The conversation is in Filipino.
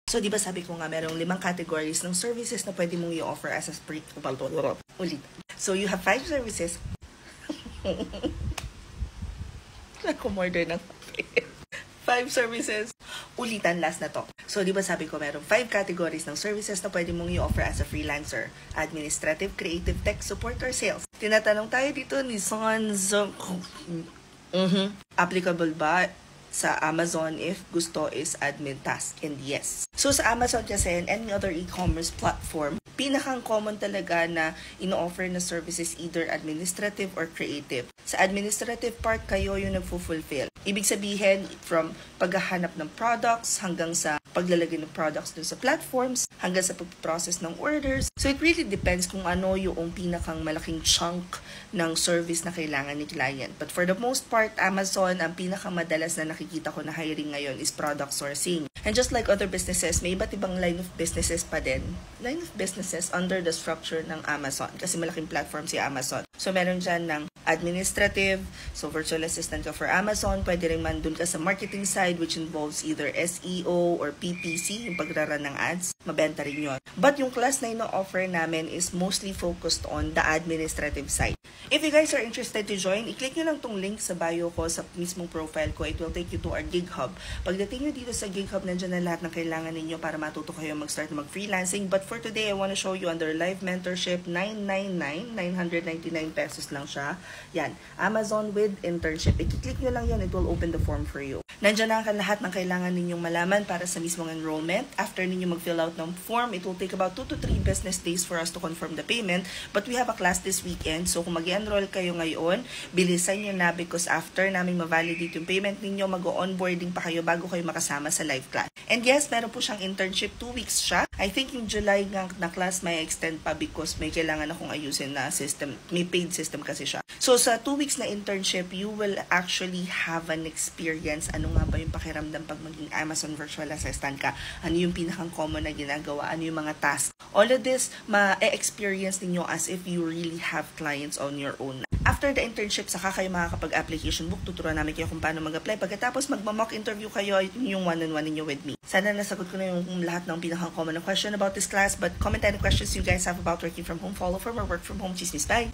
So, di ba sabi ko nga, merong 5 categories ng services na pwede mong i-offer as a free. Ulit. So, you have 5 services. Nakumorder ng 5 services. Ulitan, last na to. So, di ba sabi ko, merong 5 categories ng services na pwede mong i-offer as a freelancer. Administrative, creative, tech, support, or sales. Tinatanong tayo dito ni Sonzo. Applicable ba sa Amazon if gusto is admin task? And yes. So, sa Amazon kasi and any other e-commerce platform, pinakang common talaga na ino-offer na services either administrative or creative. Sa administrative part, kayo yung nagfo-fulfill. Ibig sabihin, from paghahanap ng products hanggang sa paglalagay ng products dun sa platforms, hanggang sa pag-process ng orders. So, it really depends kung ano yung pinakang malaking chunk ng service na kailangan ni client. But for the most part, Amazon, ang pinakamadalas na nakikita ko na hiring ngayon is product sourcing. And just like other businesses, may iba't ibang line of businesses pa din. Line of businesses under the structure ng Amazon. Kasi malaking platform si Amazon. So, meron dyan ng administrative, so virtual assistant ka for Amazon. Pwede rin man dun ka sa marketing side, which involves either SEO or PPC, yung pagraran ng ads. Mabenta rin yun. But yung class na ino-offer namin is mostly focused on the administrative side. If you guys are interested to join, i-click nyo lang tong link sa bio ko, sa mismong profile ko. It will take you to our Gig Hub. Pagdating nyo dito sa Gig Hub, nandiyan na lahat ng kailangan ninyo para matuto kayo mag-start na mag-freelancing. But for today, I want to show you under live mentorship, 999 pesos lang siya. Yan, Amazon with internship. I-click nyo lang yan, it will open the form for you. Nandiyan na lahat ng kailangan ninyong malaman para sa mismong enrollment. After ninyo mag-fill out ng form, it will take about 2 to 3 business days for us to confirm the payment. But we have a class this weekend, so kung mag-enroll kayo ngayon, bilisan nyo na because after namin ma-validate yung payment ninyo, mag-onboarding pa kayo bago kayo makasama sa live class. And yes, meron po siyang internship, 2 weeks siya. I think yung July na class may extend pa because may kailangan akong ayusin na system. May paid system kasi siya. So sa 2 weeks na internship, you will actually have an experience. Ano nga ba yung pakiramdam pag maging Amazon virtual assistant ka? Ano yung pinakang common na ginagawa? Ano yung mga tasks? All of this, ma-experience ninyo as if you really have clients on your own. After the internship, saka kayo makakapag-application book. Tuturuan namin kayo kung paano mag-apply. Pagkatapos, magma-mock interview kayo yung one-on-one ninyo with me. Sana nasagot ko na yung lahat ng pinakang common na question about this class. But comment any questions you guys have about working from home, follow from or work from home. Chismis, bye!